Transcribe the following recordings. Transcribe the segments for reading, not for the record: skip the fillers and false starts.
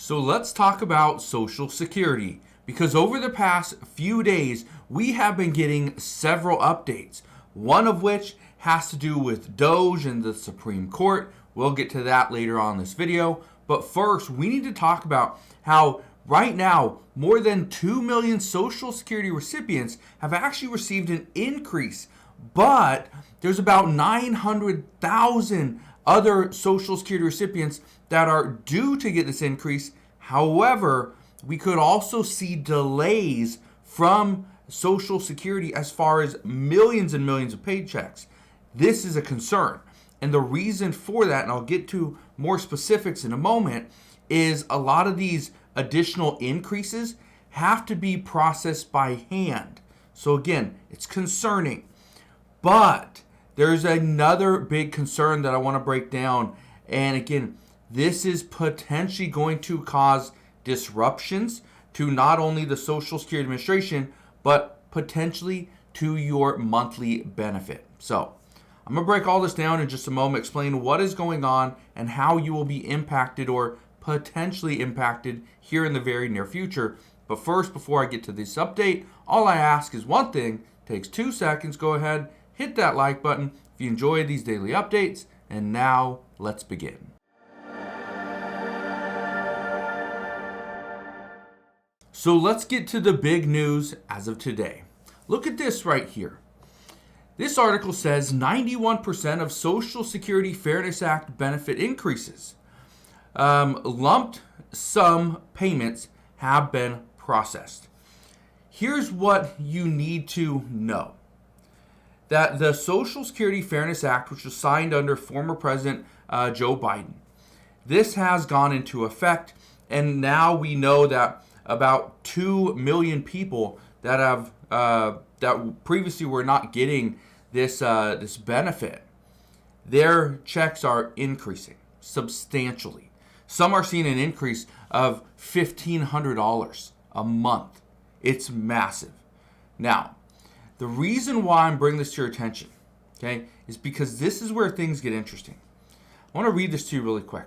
So let's talk about Social Security, because over the past few days, we have been getting several updates, one of which has to do with Doge and the Supreme Court. We'll get to that later on in this video. But first, we need to talk about how right now, more than 2 million Social Security recipients have actually received an increase, but there's about 900,000 other Social Security recipients that are due to get this increase. However, we could also see delays from Social Security as far as millions and millions of paychecks. This is a concern. And the reason for that, and I'll get to more specifics in a moment, is a lot of these additional increases have to be processed by hand. So again, it's concerning. But there's another big concern that I want to break down. And again, this is potentially going to cause disruptions to not only the Social Security Administration, but potentially to your monthly benefit. So I'm going to break all this down in just a moment, explain what is going on and how you will be impacted or potentially impacted here in the very near future. But first, before I get to this update, all I ask is one thing. It takes 2 seconds. Go ahead, hit that like button if you enjoy these daily updates. And now let's begin. So let's get to the big news as of today. Look at this right here. This article says 91% of Social Security Fairness Act benefit increases. Lumped sum payments have been processed. Here's what you need to know. That the Social Security Fairness Act, which was signed under former President Joe Biden, this has gone into effect, and now we know that about 2 million people that have that previously were not getting this benefit, their checks are increasing substantially. Some are seeing an increase of $1,500 a month. It's massive. Now, the reason why I'm bringing this to your attention, okay, is because this is where things get interesting. I want to read this to you really quick.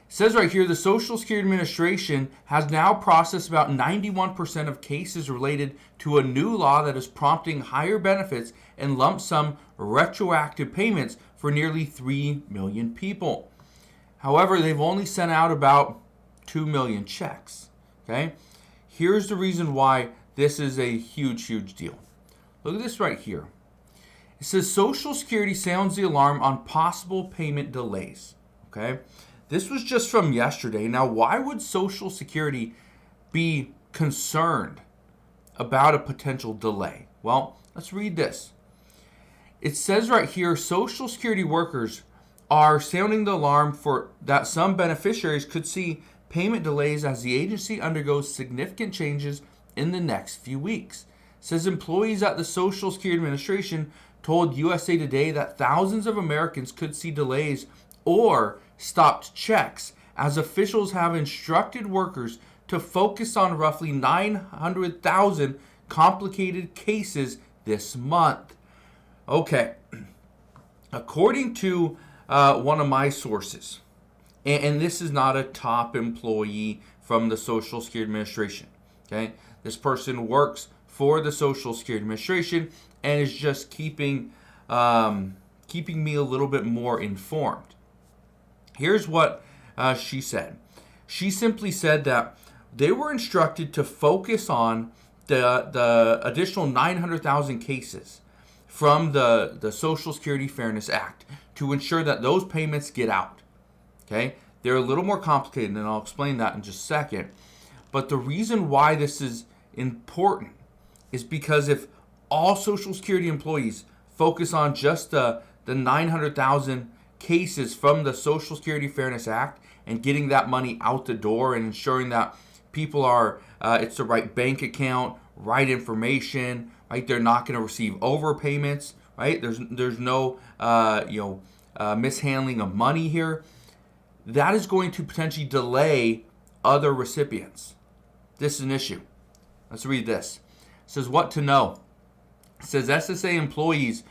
It says right here, the Social Security Administration has now processed about 91% of cases related to a new law that is prompting higher benefits and lump sum retroactive payments for nearly 3 million people. However, they've only sent out about 2 million checks. Okay? Here's the reason why this is a huge deal. Look at this right here. It says Social Security sounds the alarm on possible payment delays. Okay? This was just from yesterday. Now, why would Social Security be concerned about a potential delay? Well, let's read this. It says right here, Social Security workers are sounding the alarm for that some beneficiaries could see payment delays as the agency undergoes significant changes in the next few weeks. It says employees at the Social Security Administration told USA Today that thousands of Americans could see delays or stopped checks as officials have instructed workers to focus on roughly 900,000 complicated cases this month. Okay, according to one of my sources, and this is not a top employee from the Social Security Administration, okay? This person works for the Social Security Administration and is just keeping me a little bit more informed. Here's what she said. She simply said that they were instructed to focus on the additional 900,000 cases from the Social Security Fairness Act to ensure that those payments get out. Okay? They're a little more complicated, and I'll explain that in just a second. But the reason why this is important is because if all Social Security employees focus on just the 900,000 cases from the Social Security Fairness Act and getting that money out the door and ensuring that people are, it's the right bank account, right information, right? They're not going to receive overpayments, right? There's no, mishandling of money here. That is going to potentially delay other recipients. This is an issue. Let's read this. It says what to know. It says SSA employees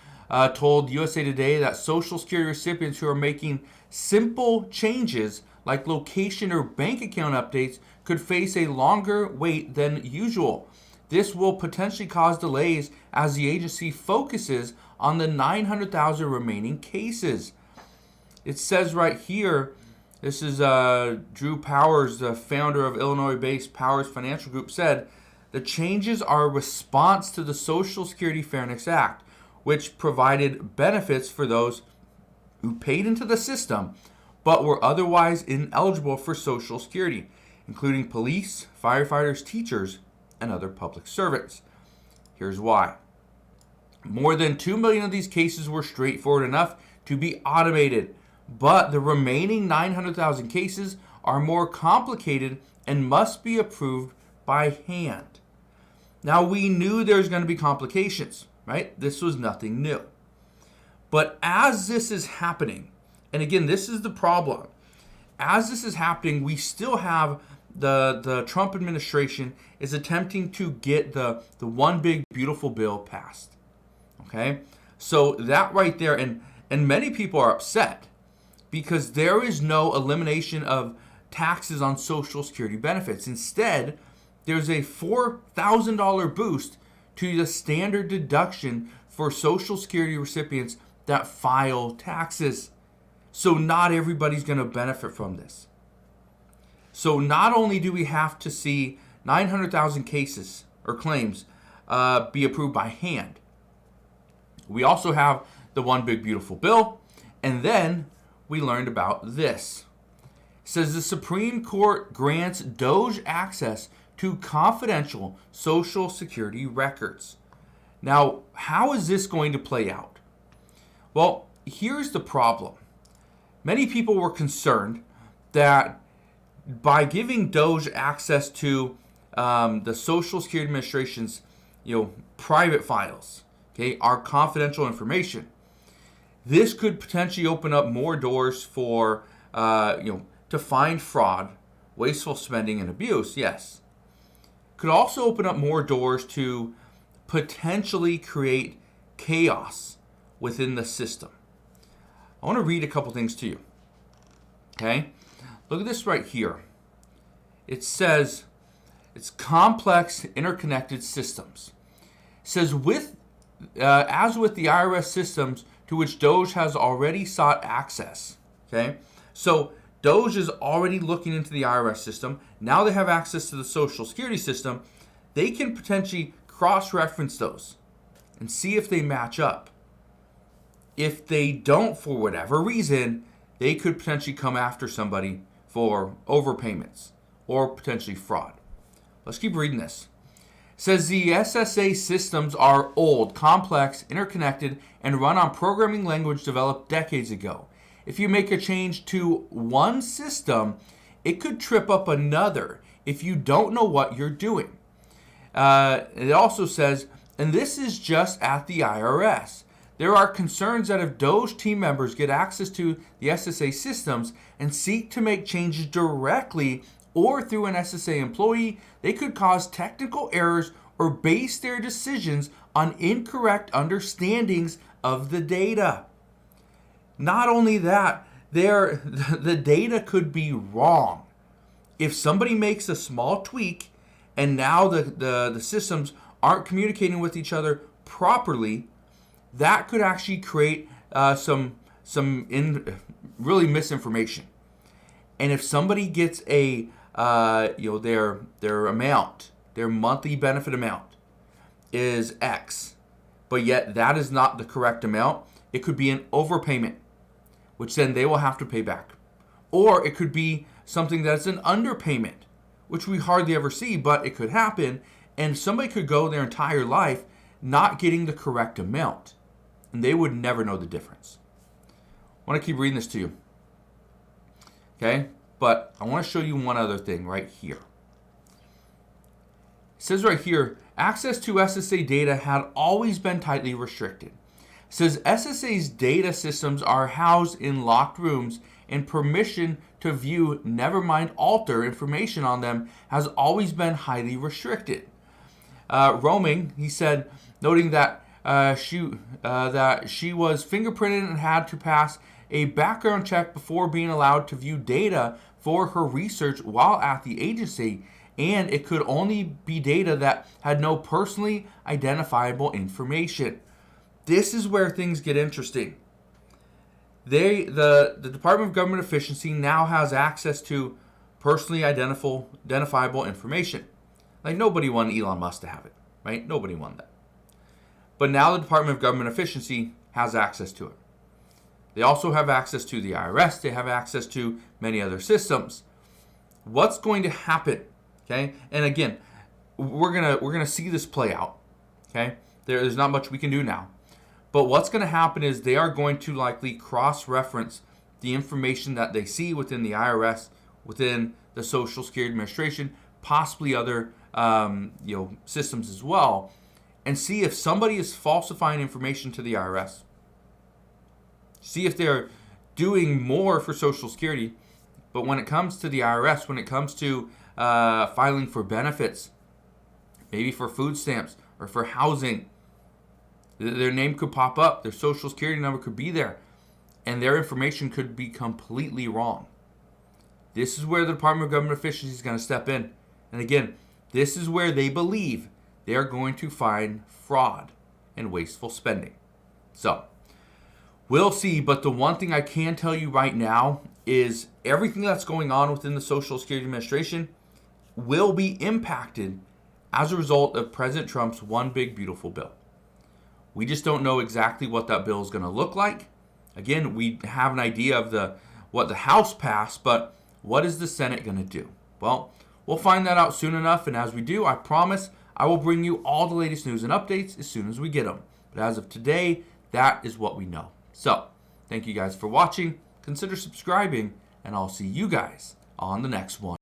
told USA Today that Social Security recipients who are making simple changes like location or bank account updates, could face a longer wait than usual. This will potentially cause delays as the agency focuses on the 900,000 remaining cases. It says right here, this is Drew Powers, the founder of Illinois-based Powers Financial Group, said, the changes are a response to the Social Security Fairness Act, which provided benefits for those who paid into the system but were otherwise ineligible for Social Security, including police, firefighters, teachers, and other public servants. Here's why. More than 2 million of these cases were straightforward enough to be automated, but the remaining 900,000 cases are more complicated and must be approved by hand. Now, we knew there's going to be complications, right? This was nothing new. But as this is happening, and again, this is the problem, as this is happening, we still have the Trump administration is attempting to get the one big beautiful bill passed. Okay? So that right there, and many people are upset because there is no elimination of taxes on Social Security benefits. Instead, there's a $4,000 boost to the standard deduction for Social Security recipients that file taxes. So not everybody's going to benefit from this. So not only do we have to see 900,000 cases or claims be approved by hand, we also have the one big beautiful bill, and then we learned about this. It says the Supreme Court grants DOJ access to confidential Social Security records. Now, how is this going to play out? Well, here's the problem. Many people were concerned that by giving DOJ access to the Social Security Administration's, private files, okay, our confidential information, this could potentially open up more doors for, to find fraud, wasteful spending, and abuse. Yes, could also open up more doors to potentially create chaos within the system. I want to read a couple things to you. Okay? Look at this right here. It says it's complex interconnected systems. It says as with the IRS systems to which DOJ has already sought access. Okay? So DOJ is already looking into the IRS system. Now they have access to the Social Security system. They can potentially cross-reference those and see if they match up. If they don't, for whatever reason, they could potentially come after somebody for overpayments or potentially fraud. Let's keep reading this. It says the SSA systems are old, complex, interconnected, and run on programming language developed decades ago. If you make a change to one system, it could trip up another if you don't know what you're doing. It also says, and this is just at the IRS. There are concerns that if DOJ team members get access to the SSA systems and seek to make changes directly or through an SSA employee, they could cause technical errors or base their decisions on incorrect understandings of the data. Not only that, the data could be wrong. If somebody makes a small tweak and now the systems aren't communicating with each other properly, that could actually create really misinformation. And if somebody gets their amount, their monthly benefit amount is X, but yet that is not the correct amount, it could be an overpayment, which then they will have to pay back. Or it could be something that's an underpayment, which we hardly ever see, but it could happen, and somebody could go their entire life not getting the correct amount, and they would never know the difference. I want to keep reading this to you. Okay? But I want to show you one other thing right here. It says right here, access to SSA data had always been tightly restricted. It says SSA's data systems are housed in locked rooms, and permission to view, never mind alter, information on them has always been highly restricted. Roaming, he said, noting that she was fingerprinted and had to pass a background check before being allowed to view data for her research while at the agency, and it could only be data that had no personally identifiable information. This is where things get interesting. The Department of Government Efficiency now has access to personally identifiable information. Like, nobody wanted Elon Musk to have it, right? Nobody wanted that. But now the Department of Government Efficiency has access to it. They also have access to the IRS. They have access to many other systems. What's going to happen? Okay, and again, we're gonna see this play out. Okay, there's not much we can do now, but what's going to happen is they are going to likely cross-reference the information that they see within the IRS, within the Social Security Administration, possibly other systems as well, and see if somebody is falsifying information to the IRS. See if they're doing more for Social Security, but when it comes to the IRS, when it comes to filing for benefits, maybe for food stamps or for housing, their name could pop up, their Social Security number could be there, and their information could be completely wrong. This is where the Department of Government Efficiency is going to step in. And again, this is where they believe they are going to find fraud and wasteful spending. So, we'll see, but the one thing I can tell you right now is everything that's going on within the Social Security Administration will be impacted as a result of President Trump's one big beautiful bill. We just don't know exactly what that bill is going to look like. Again, we have an idea of what the House passed, but what is the Senate going to do? Well, we'll find that out soon enough, and as we do, I promise I will bring you all the latest news and updates as soon as we get them. But as of today, that is what we know. So, thank you guys for watching. Consider subscribing, and I'll see you guys on the next one.